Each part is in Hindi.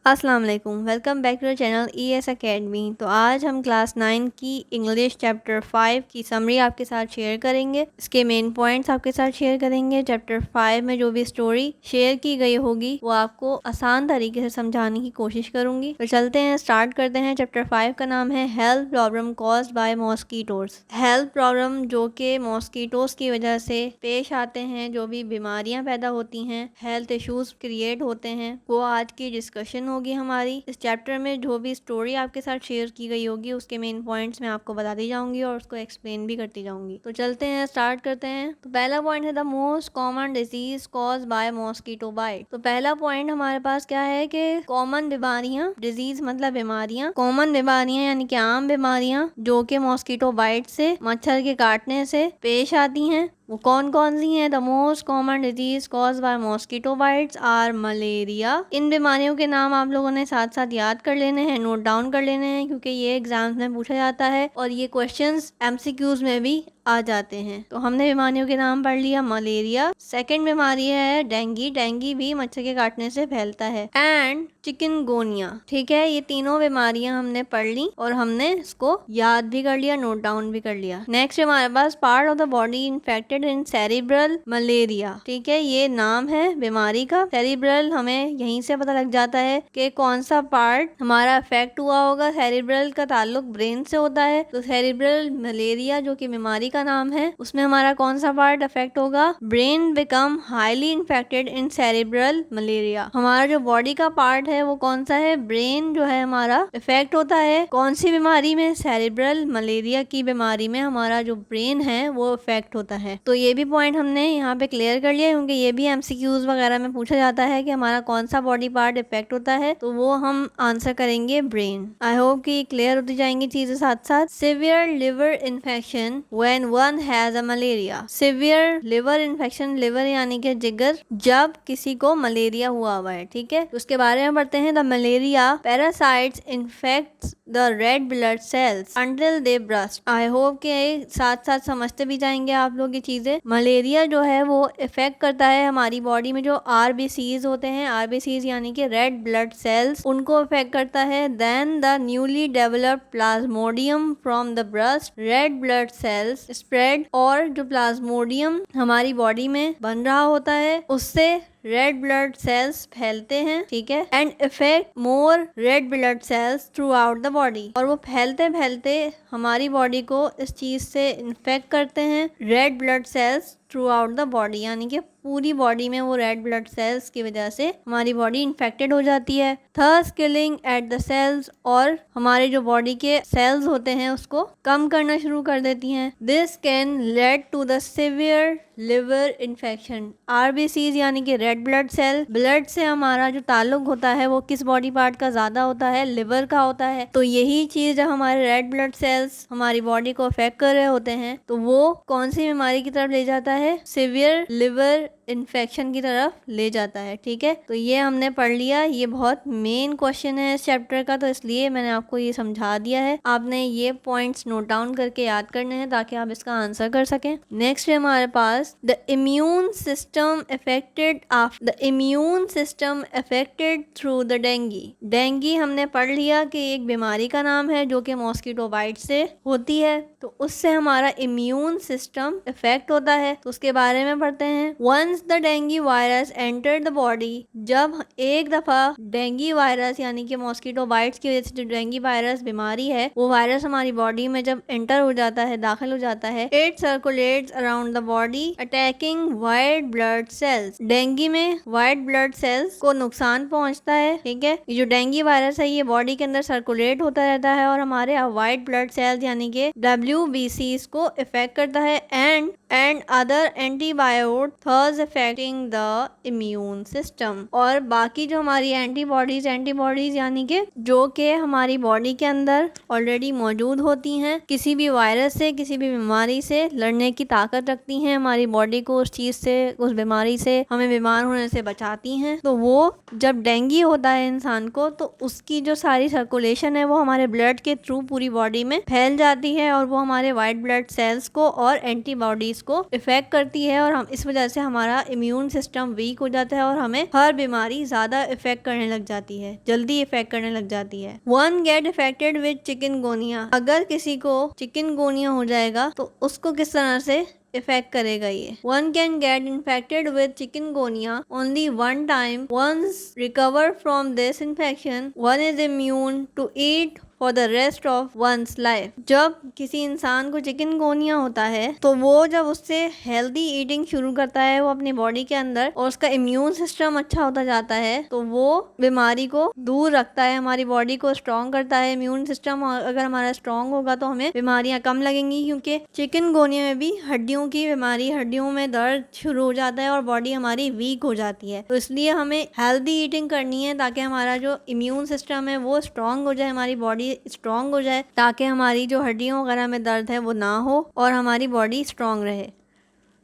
अस्सलाम वालेकुम, welcome back to the channel ES academy. तो आज हम क्लास 9 की इंग्लिश चैप्टर 5 की समरी आपके साथ शेयर करेंगे। इसके मेन पॉइंट्स आपके साथ शेयर करेंगे। चैप्टर 5 में जो भी स्टोरी शेयर की गई होगी वो आपको आसान तरीके से समझाने की कोशिश करूंगी। तो चलते हैं, स्टार्ट करते हैं। चैप्टर 5 का नाम है health problem caused by mosquitoes. Health problem जो कि मॉस्कीटोज की वजह से पेश आते हैं, जो भी बीमारियां पैदा होती हैं, हेल्थ इश्यूज क्रिएट होते हैं, वो आज की डिस्कशन होगी हमारी। इस चैप्टर में जो भी स्टोरी आपके साथ शेयर की गई होगी उसके मेन पॉइंट्स मैं आपको बताती जाऊंगी और उसको एक्सप्लेन भी करती जाऊंगी। तो चलते हैं, स्टार्ट करते हैं। तो पहला पॉइंट है the most common disease cause by mosquito bite. तो पहला पॉइंट हमारे पास क्या है कि कॉमन बीमारियां, डिजीज मतलब बीमारियां, कॉमन बीमारियां यानी कि आम बीमारियां जो कि मॉस्कीटो बाइट से, मच्छर के काटने से पेश आती हैं, वो कौन कौन सी हैं? The most common disease cause by mosquito bites are malaria. इन बीमारियों के नाम आप लोगों ने साथ साथ याद कर लेने हैं, नोट डाउन कर लेने हैं, क्योंकि ये एग्जाम्स में पूछा जाता है और ये क्वेश्चंस MCQs में भी आ जाते हैं। तो हमने बीमारियों के नाम पढ़ लिया। मलेरिया, सेकंड बीमारी है डेंगी, डेंगी भी मच्छर के काटने से फैलता है, एंड चिकनगोनिया। ठीक है, ये तीनों बीमारियां हमने पढ़ ली और हमने इसको याद भी कर लिया, नोट डाउन भी कर लिया। नेक्स्ट हमारे पास part of the body infected in cerebral malaria. ठीक है, ये नाम है बीमारी का। सेरिब्रल हमें यहीं से पता लग जाता है कि कौन सा पार्ट हमारा अफेक्ट हुआ होगा। सेरिब्रल का ताल्लुक ब्रेन से होता है, तो सेरिब्रल मलेरिया जो कि बीमारी का नाम है, उसमें हमारा कौन सा पार्ट अफेक्ट होगा? Brain become highly infected in cerebral malaria. हमारा जो बॉडी का पार्ट है वो कौन सा है? ब्रेन जो है हमारा इफेक्ट होता है कौन सी बीमारी में? सेरिब्रल मलेरिया की बीमारी में हमारा जो ब्रेन है वो इफेक्ट होता है। तो ये भी पॉइंट हमने यहाँ पे क्लियर कर लिया, क्योंकि ये भी MCQs वगैरह में पूछा जाता है कि हमारा कौन सा बॉडी पार्ट इफेक्ट होता है, तो वो हम आंसर करेंगे ब्रेन। आई होप कि क्लियर होती जाएंगी चीजें साथ साथ। Severe liver infection when one has a malaria. Severe liver infection, liver यानी कि जिगर, जब किसी को मलेरिया हुआ हुआ है। ठीक है, तो उसके बारे में पढ़ते हैं। The malaria parasites infects the red blood sales until they burst. I hope के साथ साथ समझते भी जाएंगे आप लोग ये चीजें। मलेरिया जो है वो इफेक्ट करता है हमारी बॉडी में जो RBCs होते हैं, RBCs यानी कि रेड ब्लड सेल्स, उनको इफेक्ट करता है। Then the newly developed plasmodium from the burst red blood cells spread, और जो प्लाज्मोडियम हमारी बॉडी में बन रहा होता है उससे रेड ब्लड सेल्स फैलते हैं। ठीक है, and effect more red blood sales through out the body, और वो फैलते फैलते हमारी बॉडी को इस चीज से इन्फेक्ट करते हैं, red blood sales through out the body, यानी कि पूरी बॉडी में वो रेड ब्लड सेल्स की वजह से हमारी बॉडी इन्फेक्टेड हो जाती है। थर्स किलिंग एट द सेल्स, और हमारे जो बॉडी के सेल्स होते हैं उसको कम करना शुरू कर देती हैं। This can lead to the severe liver infection. RBCs यानी कि रेड ब्लड सेल, ब्लड से हमारा जो ताल्लुक होता है वो किस बॉडी पार्ट का ज्यादा होता है? लिवर का होता है। तो यही चीज जब हमारे रेड ब्लड सेल्स हमारी बॉडी को अफेक्ट कर रहे होते हैं तो वो कौन सी बीमारी की तरफ ले जाता है? सिवियर लिवर इन्फेक्शन की तरफ ले जाता है। ठीक है, तो ये हमने पढ़ लिया। ये बहुत मेन क्वेश्चन है इस चैप्टर का, तो इसलिए मैंने आपको ये समझा दिया है। आपने ये पॉइंट्स नोट डाउन करके याद करने हैं ताकि आप इसका आंसर कर सकें। नेक्स्ट है हमारे पास the immune system affected the immune system affected through the dengue. Dengue हमने पढ़ लिया कि एक बीमारी का नाम है जो कि मॉस्किटो बाइट से होती है, तो उससे हमारा इम्यून सिस्टम इफेक्ट होता है। तो उसके बारे में पढ़ते हैं। Once the dengue virus enter the body, जब एक दफा डेंगी वायरस यानी कि मॉस्किटो बाइट्स की वजह से जो डेंगी वायरस बीमारी है वो वायरस हमारी बॉडी में जब एंटर हो जाता है, दाखिल हो जाता है, it circulates around the body attacking white blood cells. Dinghy में वाइट ब्लड सेल्स को नुकसान पहुंचता है। ठीक है, ये जो डेंगी वायरस है ये बॉडी के अंदर सर्कुलेट होता रहता है और हमारे वाइट ब्लड सेल्स यानी कि WBCs को इफेक्ट करता है, and other antibiotics affecting the immune system. और बाकी जो हमारी एंटीबॉडीज यानी कि जो कि हमारी बॉडी के अंदर ऑलरेडी मौजूद होती हैं, किसी भी वायरस से, किसी भी बीमारी से लड़ने की ताकत रखती हैं, हमारी बॉडी को उस चीज से, उस बीमारी से, हमें बीमार होने से बचाती हैं। तो वो जब डेंगी होता है इंसान को तो उसकी जो सारी सर्कुलेशन है वो हमारे ब्लड के थ्रू पूरी बॉडी में फैल जाती है और वो हमारे वाइट ब्लड सेल्स को और एंटीबॉडीज को इफेक्ट करती है, और हम इस वजह से हमारा हमारा इम्यून सिस्टम वीक हो जाता है और हमें हर बीमारी ज़्यादा इफेक्ट करने लग जाती है, जल्दी इफेक्ट करने लग जाती है। वन गेट इफेक्टेड विद चिकनगोनिया, अगर किसी को चिकनगोनिया हो जाएगा तो उसको किस तरह से इफेक्ट करेगा ये। One can get infected with chikungunya only one time. Once recover from this infection one is immune to it for the rest of one's life. जब किसी इंसान को चिकनगोनिया होता है तो वो जब उससे हेल्दी ईटिंग शुरू करता है वो अपनी बॉडी के अंदर और उसका इम्यून सिस्टम अच्छा होता जाता है तो वो बीमारी को दूर रखता है, हमारी बॉडी को स्ट्रॉन्ग करता है। इम्यून सिस्टम अगर हमारा स्ट्रॉन्ग होगा तो हमें बीमारियां कम लगेंगी, क्योंकि चिकनगोनिया में भी हड्डियों की बीमारी, हड्डियों में दर्द शुरू हो जाता है और बॉडी हमारी वीक हो जाती है। तो इसलिए हमें हेल्दी ईटिंग करनी है ताकि हमारा जो इम्यून सिस्टम है वो स्ट्रॉन्ग हो जाए, हमारी बॉडी स्ट्रॉन्ग हो जाए, ताकि हमारी जो हड्डियों वगैरह में दर्द है वो ना हो और हमारी बॉडी स्ट्रॉन्ग रहे।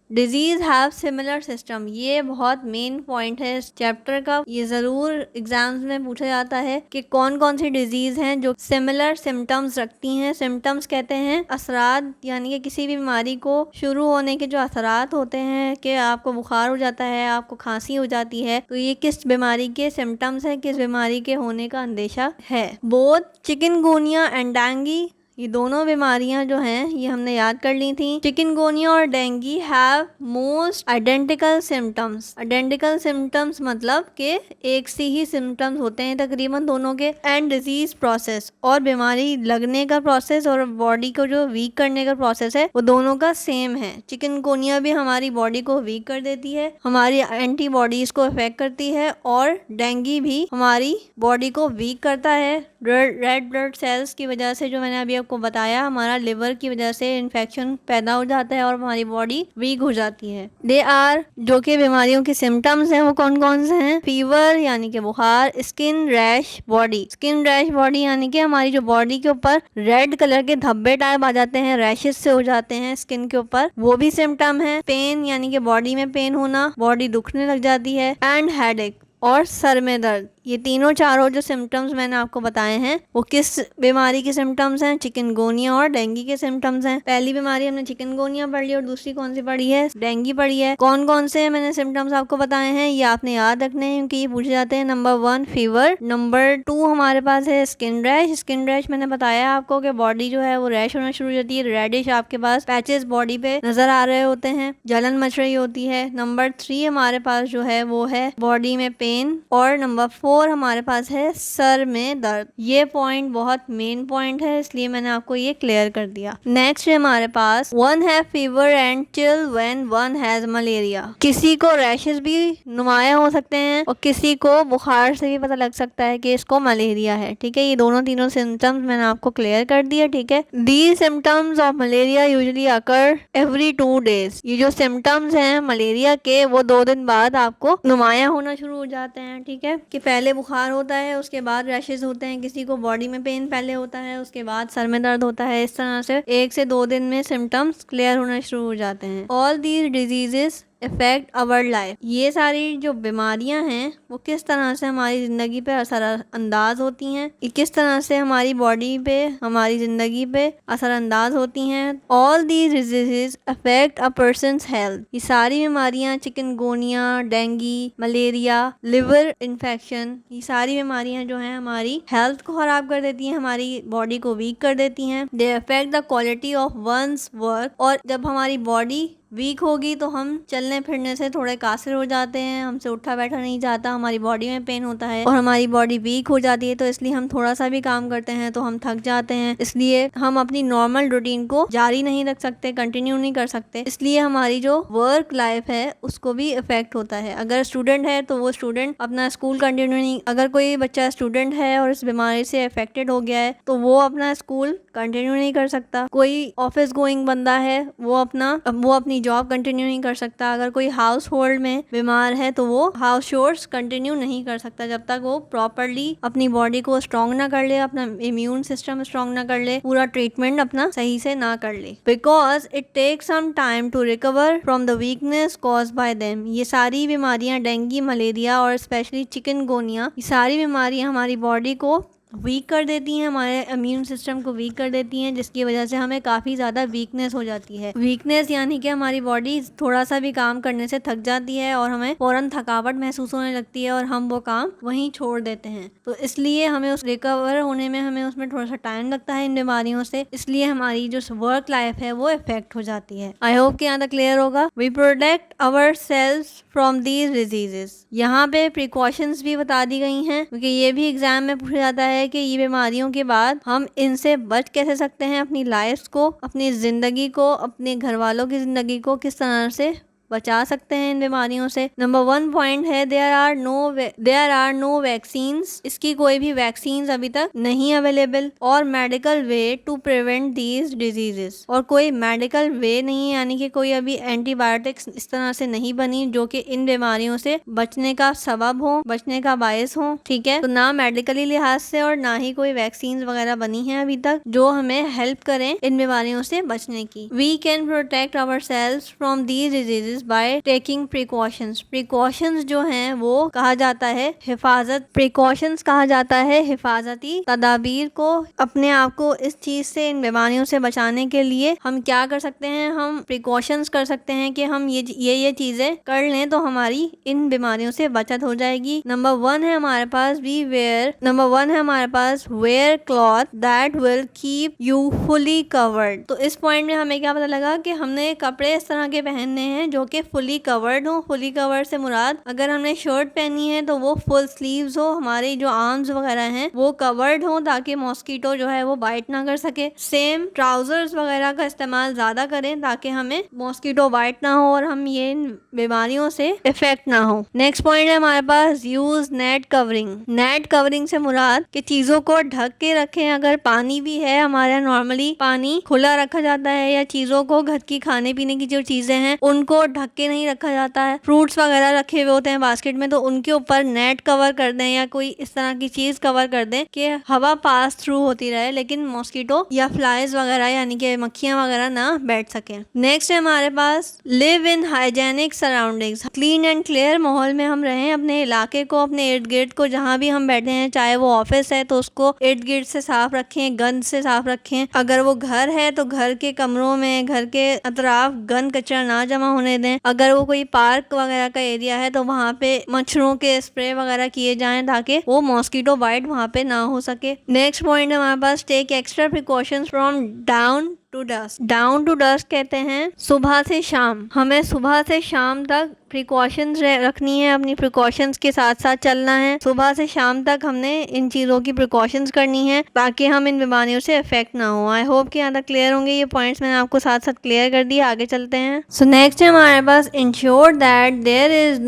डिजीज हैव सिमिलर सिस्टम, ये बहुत मेन पॉइंट है इस चैप्टर का। ये ज़रूर एग्जाम्स में पूछा जाता है कि कौन कौन सी डिजीज हैं जो सिमिलर सिम्टम्स रखती हैं। सिम्टम्स कहते हैं असरात, यानी कि किसी भी बीमारी को शुरू होने के जो असरात होते हैं कि आपको बुखार हो जाता है, आपको खांसी हो जाती है, तो ये किस बीमारी के सिम्टम्स हैं, किस बीमारी के होने का अंदेशा है। बोथ चिकनगुनिया एंड डेंगू, ये दोनों बीमारियां जो हैं ये हमने याद कर ली थी। चिकनगोनिया और dengue have most identical symptoms. Identical symptoms मतलब कि एक सी ही सिम्टम्स होते हैं तकरीबन दोनों के। एंड डिजीज प्रोसेस, और बीमारी लगने का प्रोसेस और बॉडी को जो वीक करने का प्रोसेस है वो दोनों का सेम है। चिकनगोनिया भी हमारी बॉडी को वीक कर देती है, हमारी एंटीबॉडीज को इफेक्ट करती है, और डेंगू भी हमारी बॉडी को वीक करता है रेड ब्लड सेल्स की वजह से। जो मैंने अभी आपको बताया, हमारा लिवर की वजह से इन्फेक्शन पैदा हो जाता है और हमारी बॉडी वीक हो जाती है। दे आर, जो कि बीमारियों के सिम्टम्स हैं वो कौन कौन से हैं। फीवर यानी कि बुखार, skin rash body, skin rash body यानी कि हमारी जो बॉडी के ऊपर रेड कलर के धब्बे टाइप आ जाते हैं, रैशेस से हो जाते हैं स्किन के ऊपर, वो भी सिम्टम है। पेन यानी कि बॉडी में पेन होना, बॉडी दुखने लग जाती है। एंड हेडेक, और सर में दर्द। ये तीनों चारों जो सिम्टम्स मैंने आपको बताए हैं वो किस बीमारी के सिम्टम्स हैं, चिकनगोनिया और डेंगू के सिम्टम्स हैं। पहली बीमारी हमने चिकनगोनिया पढ़ ली और दूसरी कौन सी पढ़ी है, डेंगू पढ़ी है। कौन कौन से मैंने सिम्टम्स आपको बताए हैं ये आपने याद रखने हैं क्योंकि ये पूछे जाते हैं। नंबर 1 फीवर, नंबर 2 हमारे पास है स्किन रैश। स्किन रैश मैंने बताया आपको कि बॉडी जो है वो रैश होना शुरू हो जाती है, रेडिश आपके पास पैचेस बॉडी पे नजर आ रहे होते हैं, जलन मच रही होती है। नंबर 3 हमारे पास जो है वो है बॉडी में पेन, और नंबर 4 हमारे पास है सर में दर्द। ये पॉइंट बहुत मेन पॉइंट है, इसलिए मैंने आपको ये क्लियर कर दिया। नेक्स्ट है हमारे पास one have fever and chill when one has malaria. किसी को रैशेस भी नुमाया हो सकते हैं और किसी को बुखार से भी पता लग सकता है कि इसको मलेरिया है। ठीक है, ये दोनों तीनों सिम्टम्स मैंने आपको क्लियर कर दिया। ठीक है, these symptoms of malaria usually occur every 2 days। ये जो सिम्टम्स हैं मलेरिया के वो 2 दिन बाद आपको नुमाया होना शुरू हो जाते हैं। ठीक है, कि पहले बुखार होता है, उसके बाद रैशेज होते हैं, किसी को बॉडी में पेन पहले होता है, उसके बाद सर में दर्द होता है। इस तरह से 1 से 2 दिन में सिम्टम्स क्लियर होना शुरू हो जाते हैं। All these diseases effect our life. ये सारी जो बीमारियां हैं वो किस तरह से हमारी ज़िंदगी पे असरअंदाज होती हैं, ये किस तरह से हमारी बॉडी पे, हमारी ज़िंदगी पे असरअंदाज होती हैं। All these diseases affect a person's health. ये सारी बीमारियां, चिकनगोनिया, डेंगू, मलेरिया, लिवर इन्फेक्शन, ये सारी बीमारियां जो हैं हमारी हेल्थ को ख़राब कर देती हैं, हमारी बॉडी को वीक कर देती हैं। They affect the quality of one's work. और जब हमारी बॉडी वीक होगी तो हम चलने फिरने से थोड़े कासिर हो जाते हैं, हमसे उठा बैठा नहीं जाता, हमारी बॉडी में पेन होता है और हमारी बॉडी वीक हो जाती है, तो इसलिए हम थोड़ा सा भी काम करते हैं तो हम थक जाते हैं। इसलिए हम अपनी नॉर्मल रूटीन को जारी नहीं रख सकते, कंटिन्यू नहीं कर सकते। इसलिए हमारी जो वर्क लाइफ है उसको भी इफेक्ट होता है। अगर स्टूडेंट है तो वो स्टूडेंट अपना स्कूल कंटिन्यू नहीं, अगर कोई बच्चा स्टूडेंट है और इस बीमारी से अफेक्टेड हो गया है तो वो अपना स्कूल कंटिन्यू नहीं कर सकता। कोई ऑफिस गोइंग बंदा है वो अपनी जॉब कंटिन्यू नहीं कर सकता। अगर कोई हाउस होल्ड में बीमार है तो वो हाउस चोर्स कंटिन्यू नहीं कर सकता जब तक वो प्रॉपरली अपनी बॉडी को स्ट्रॉन्ग ना कर ले, अपना इम्यून सिस्टम स्ट्रॉन्ग ना कर ले, पूरा ट्रीटमेंट अपना सही से ना कर ले। Because it take some time to recover from the weakness cause by them. ये सारी बीमारियां, डेंगू, मलेरिया और स्पेशली चिकनगोनिया, ये सारी बीमारियां हमारी बॉडी को वीक कर देती हैं, हमारे इम्यून सिस्टम को वीक कर देती हैं, जिसकी वजह से हमें काफ़ी ज़्यादा वीकनेस हो जाती है। वीकनेस यानी कि हमारी बॉडी थोड़ा सा भी काम करने से थक जाती है और हमें फ़ौरन थकावट महसूस होने लगती है और हम वो काम वहीं छोड़ देते हैं। तो इसलिए हमें उस रिकवर होने में हमें उसमें थोड़ा सा टाइम लगता है इन बीमारियों से, इसलिए हमारी जो वर्क लाइफ है वो इफेक्ट हो जाती है। आई होप कि यहाँ तक क्लियर होगा। We protect our cells from these diseases. यहाँ पे प्रिकॉशंस भी बता दी गई हैं, क्योंकि ये भी एग्जाम में पूछा जाता है कि ये बीमारियों के बाद हम इनसे बच कैसे सकते हैं, अपनी लाइफ को, अपनी ज़िंदगी को, अपने घर वालों की ज़िंदगी को किस तरह से बचा सकते हैं इन बीमारियों से। नंबर 1 पॉइंट है देयर आर नो वैक्सीन्स। इसकी कोई भी वैक्सीन अभी तक नहीं अवेलेबल। और medical way to prevent these diseases. और कोई मेडिकल वे नहीं है, यानी कि कोई अभी एंटीबायोटिक्स इस तरह से नहीं बनी जो कि इन बीमारियों से बचने का सबब हो, बचने का बायस हो। ठीक है, तो ना मेडिकली लिहाज से और ना ही कोई वैक्सीन वगैरह बनी है अभी तक जो हमें हेल्प करें इन बीमारियों से बचने की। We can protect our cells from these diseases by taking precautions. Precautions जो हैं वो कहा जाता है हिफाजत, प्रिकॉशंस कहा जाता है हिफाजती तदाबीर को। अपने आप को इस चीज से, इन बीमारियों से बचाने के लिए हम क्या कर सकते हैं, हम प्रिकॉशंस कर सकते हैं कि हम ये चीजें कर लें तो हमारी इन बीमारियों से बचत हो जाएगी। नंबर 1 है हमारे पास wear cloth that will keep you fully covered. तो इस पॉइंट में हमें क्या पता लगा कि हमने कपड़े इस तरह के पहनने हैं जो कि फुली कवर्ड हो। फुली कवर्ड से मुराद, अगर हमने शर्ट पहनी है तो वो फुल स्लीव्स हो, हमारी जो आर्म्स वगैरह हैं वो कवर्ड हो ताकि मॉस्किटो जो है वो बाइट ना कर सके। सेम ट्राउजर्स वगैरह का इस्तेमाल ज्यादा करें ताकि हमें मॉस्किटो बाइट ना हो और हम ये इन बीमारियों से इफेक्ट ना हो। नेक्स्ट पॉइंट है हमारे पास use net covering. Net covering से मुराद कि चीजों को ढक के रखें। अगर पानी भी है, हमारा नॉर्मली पानी खुला रखा जाता है, या चीजों को, घर की खाने पीने की जो चीजें हैं उनको ढक के नहीं रखा जाता है। फ्रूट्स वगैरह रखे हुए होते हैं बास्केट में, तो उनके ऊपर नेट कवर कर दें या कोई इस तरह की चीज कवर कर दें कि हवा पास थ्रू होती रहे, लेकिन मॉस्किटो या फ्लाइज वगैरह यानी कि मक्खियां वगैरह ना बैठ सके। नेक्स्ट है हमारे पास live in hygienic surroundings. Clean and clear माहौल में हम रहें, अपने इलाके को, अपने इर्द गिर्द को, जहाँ भी हम बैठे हैं, चाहे वो ऑफिस है तो उसको इर्द गिर्द से साफ रखें, गंद से साफ रखें। अगर वो घर है तो घर के कमरों में, घर के अतराफ गंद कचरा ना जमा होने दें। अगर वो कोई पार्क वगैरह का एरिया है तो वहाँ पे मच्छरों के स्प्रे वगैरह किए जाएं ताकि वो मॉस्किटो बाइट वहाँ पे ना हो सके। नेक्स्ट पॉइंट है हमारे पास take extra precautions from dawn to dusk. Dawn to dusk कहते हैं सुबह से शाम। हमें सुबह से शाम तक प्रिकॉशंस रखनी है, अपनी प्रिकॉशंस के साथ साथ चलना है। सुबह से शाम तक हमने इन चीज़ों की प्रिकॉशंस करनी है ताकि हम इन बीमारियों से इफेक्ट ना हो। आई होप कि यहाँ तक क्लियर होंगे ये पॉइंट्स, मैंने आपको साथ साथ क्लियर कर दिया। आगे चलते हैं। सो नेक्स्ट है हमारे पास ensure that there is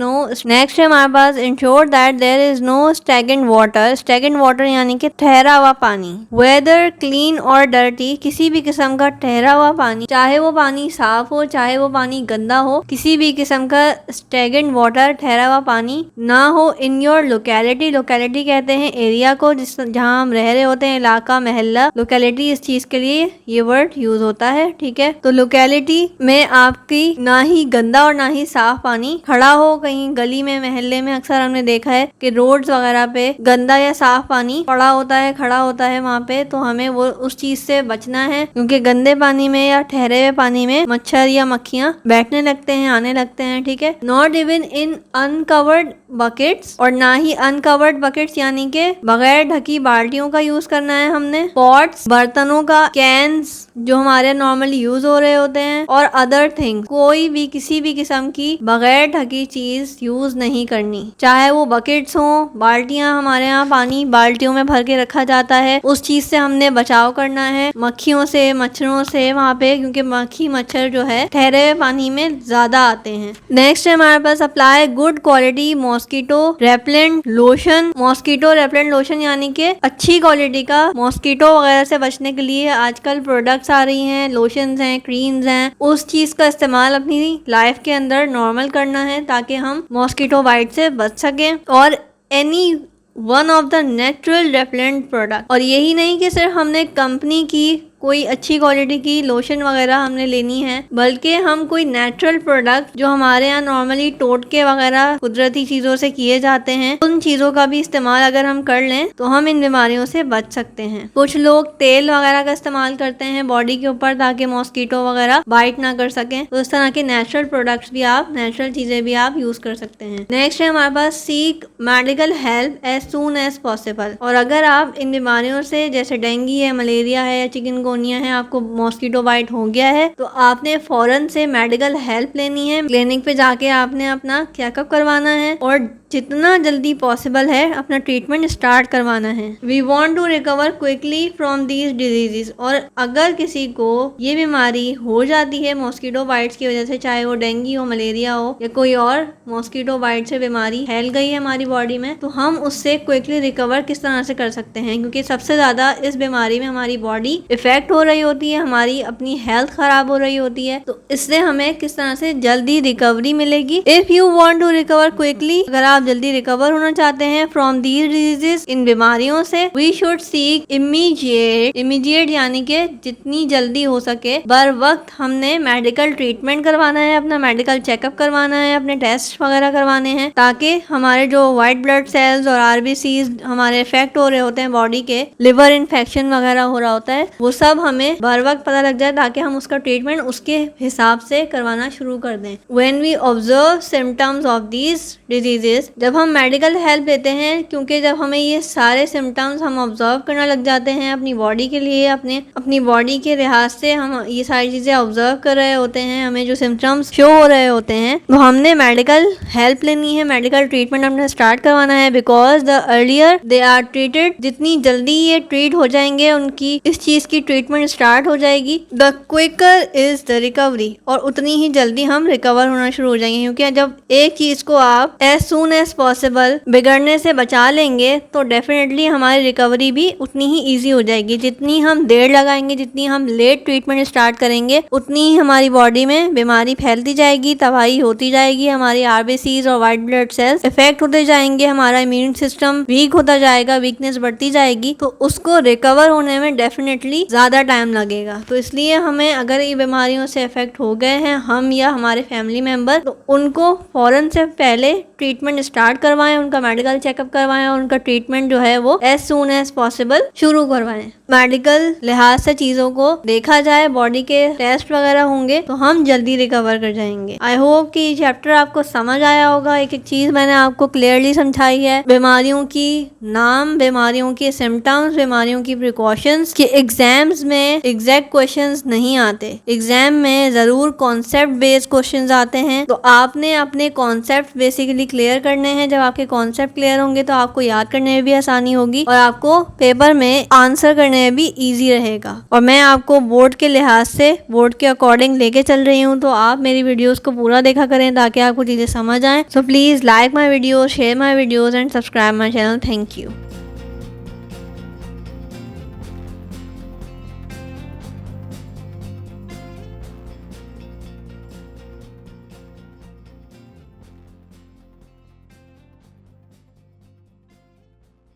no stagnant water. Stagnant water यानी कि ठहरा हुआ पानी। वेदर क्लीन और डर्टी, किसी भी किस्म का ठहरा हुआ पानी, चाहे वो पानी साफ हो चाहे वो पानी गंदा हो, किसी भी किस्म का स्टैग्नेंट वाटर, ठहरा हुआ पानी ना हो इन योर लोकेलिटी। लोकेलिटी कहते हैं एरिया को, जिस जहाँ हम रह रहे होते हैं, इलाका, महल्ला। लोकेलिटी इस चीज के लिए ये वर्ड यूज होता है। ठीक है, तो लोकेलिटी में आपकी ना ही गंदा और ना ही साफ पानी खड़ा हो। कहीं गली में, महल्ले में अक्सर हमने देखा है कि रोड्स वगैरह पे गंदा या साफ पानी पड़ा होता है, खड़ा होता है वहाँ पे, तो हमें वो उस चीज से बचना है, क्योंकि गंदे पानी में या ठहरे हुए पानी में मच्छर या मक्खियां बैठने लगते हैं, आने लगते हैं। ठीक है, not even in uncovered buckets, और ना ही अनकवर्ड बकेट्स यानी कि बगैर ढकी बाल्टियों का यूज करना है हमने। पॉट्स, बर्तनों का, कैंस जो हमारे नॉर्मली यूज हो रहे होते हैं, और अदर थिंग, कोई भी किसी भी किस्म की बगैर ढकी चीज यूज नहीं करनी। चाहे वो बकेट्स हो, बाल्टियां, हमारे यहाँ पानी बाल्टियों में भर के रखा जाता है, उस चीज से हमने बचाव करना है, मक्खियों से, मच्छरों से वहाँ पे, क्योंकि मक्खी मच्छर जो है ठहरे हुए पानी में ज्यादा आते हैं। नेक्स्ट है हमारे पास apply good quality mosquito repellent lotion. Mosquito repellent lotion यानी कि अच्छी क्वालिटी का मॉस्किटो वगैरह से बचने के लिए आजकल प्रोडक्ट्स आ रही हैं, लोशंस हैं, क्रीम्स हैं, उस चीज का इस्तेमाल अपनी लाइफ के अंदर नॉर्मल करना है ताकि हम मॉस्किटो बाइट से बच सकें। और any one of the natural repellent product. और यही नहीं कि सिर्फ हमने कंपनी की कोई अच्छी क्वालिटी की लोशन वगैरह हमने लेनी है, बल्कि हम कोई नेचुरल प्रोडक्ट जो हमारे यहाँ नॉर्मली टोटके वगैरह कुदरती चीज़ों से किए जाते हैं, उन चीज़ों का भी इस्तेमाल अगर हम कर लें तो हम इन बीमारियों से बच सकते हैं। कुछ लोग तेल वगैरह का इस्तेमाल करते हैं बॉडी के ऊपर ताकि मॉस्किटो वगैरह बाइट ना कर सकें, तो इस तरह के नेचुरल प्रोडक्ट्स भी आप, नेचुरल चीज़ें भी आप यूज़ कर सकते हैं। नेक्स्ट है हमारे पास seek medical help as soon as possible. और अगर आप इन बीमारियों से, जैसे डेंगू है, मलेरिया है या चिकनगुनिया है, आपको मॉस्किटो बाइट हो गया है, तो आपने फौरन से मेडिकल हेल्प लेनी है। क्लिनिक पे जाके आपने अपना चेकअप करवाना है और जितना जल्दी पॉसिबल है अपना ट्रीटमेंट स्टार्ट करवाना है। We want to recover quickly from these diseases. और अगर किसी को ये बीमारी हो जाती है मॉस्किटो बाइट्स की वजह से, चाहे वो डेंगू हो, मलेरिया हो या कोई और मॉस्किटो बाइट से बीमारी फैल गई है हमारी बॉडी में, तो हम उससे क्विकली रिकवर किस तरह से कर सकते हैं, क्योंकि सबसे ज्यादा इस बीमारी में हमारी बॉडी इफेक्ट हो रही होती है, हमारी अपनी हेल्थ खराब हो रही होती है। तो इससे हमें किस तरह से जल्दी रिकवरी मिलेगी। If you want to recover quickly, अगर आप जल्दी रिकवर होना चाहते हैं फ्रॉम दीज डिजीजेस, इन बीमारियों से, वी शुड सीक इमीडिएट यानी कि जितनी जल्दी हो सके बर वक्त हमने मेडिकल ट्रीटमेंट करवाना है, अपना मेडिकल चेकअप करवाना है, अपने टेस्ट वगैरह करवाने हैं, ताकि हमारे जो व्हाइट ब्लड सेल्स और आरबीसीज हमारे इफेक्ट हो रहे होते हैं बॉडी के, लिवर इन्फेक्शन वगैरह हो रहा होता है, वो सब हमें बर वक्त पता लग जाए ताकि हम उसका ट्रीटमेंट उसके हिसाब से करवाना शुरू कर दें। When we observe symptoms of these diseases, जब हम मेडिकल हेल्प लेते हैं, क्योंकि जब हमें ये सारे सिम्टम्स हम ऑब्जर्व करना लग जाते हैं अपनी बॉडी के लिए, अपनी बॉडी के लिहाज से हम ये सारी चीजें ऑब्जर्व कर रहे होते हैं, हमें जो सिम्टम्स शो हो रहे होते हैं, तो हमने मेडिकल हेल्प लेनी है, मेडिकल ट्रीटमेंट हमने स्टार्ट करवाना है। Because the earlier they are treated, जितनी जल्दी ये ट्रीट हो जाएंगे, उनकी इस चीज की ट्रीटमेंट स्टार्ट हो जाएगी, the quicker is the recovery, और उतनी ही जल्दी हम रिकवर होना शुरू हो जाएंगे। क्योंकि जब एक चीज को आप एज सून एज पॉसिबल बिगड़ने से बचा लेंगे तो डेफिनेटली हमारी रिकवरी भी उतनी ही ईजी हो जाएगी। जितनी हम देर लगाएंगे, जितनी हम लेट ट्रीटमेंट स्टार्ट करेंगे, उतनी ही हमारी बॉडी में बीमारी फैलती जाएगी, तबाही होती जाएगी, हमारी आरबीसीज और व्हाइट ब्लड सेल्स इफेक्ट होते जाएंगे, हमारा इम्यून सिस्टम वीक होता जाएगा, वीकनेस बढ़ती जाएगी, तो उसको रिकवर होने में डेफिनेटली ज्यादा टाइम लगेगा। तो इसलिए हमें, अगर ये बीमारियों से इफेक्ट हो गए हैं हम या हमारे फैमिली मेंबर, तो उनको फौरन से पहले ट्रीटमेंट स्टार्ट करवाएं, उनका मेडिकल चेकअप करवाएं और उनका ट्रीटमेंट जो है वो एज सून एज पॉसिबल शुरू करवाएं। मेडिकल लिहाज से चीजों को देखा जाए, बॉडी के टेस्ट वगैरह होंगे तो हम जल्दी रिकवर कर जाएंगे। आई होप कि ये चैप्टर आपको समझ आया होगा। एक एक चीज मैंने आपको क्लियरली समझाई है, बीमारियों की नाम, बीमारियों के सिम्टम्स, बीमारियों की प्रिकॉशंस, कि एग्जाम्स में एग्जैक्ट क्वेश्चंस नहीं आते, एग्जाम में जरूर कॉन्सेप्ट बेस्ड क्वेश्चंस आते हैं, तो आपने अपने कॉन्सेप्ट बेसिकली क्लियर करने हैं। जब आपके कॉन्सेप्ट क्लियर होंगे तो आपको याद करने में भी आसानी होगी और आपको पेपर में आंसर करने में भी इजी रहेगा। और मैं आपको बोर्ड के लिहाज से, बोर्ड के अकॉर्डिंग लेके चल रही हूँ, तो आप मेरी वीडियोस को पूरा देखा करें ताकि आपको चीजें समझ आए। So please like my video, share my videos and subscribe my channel. Thank you.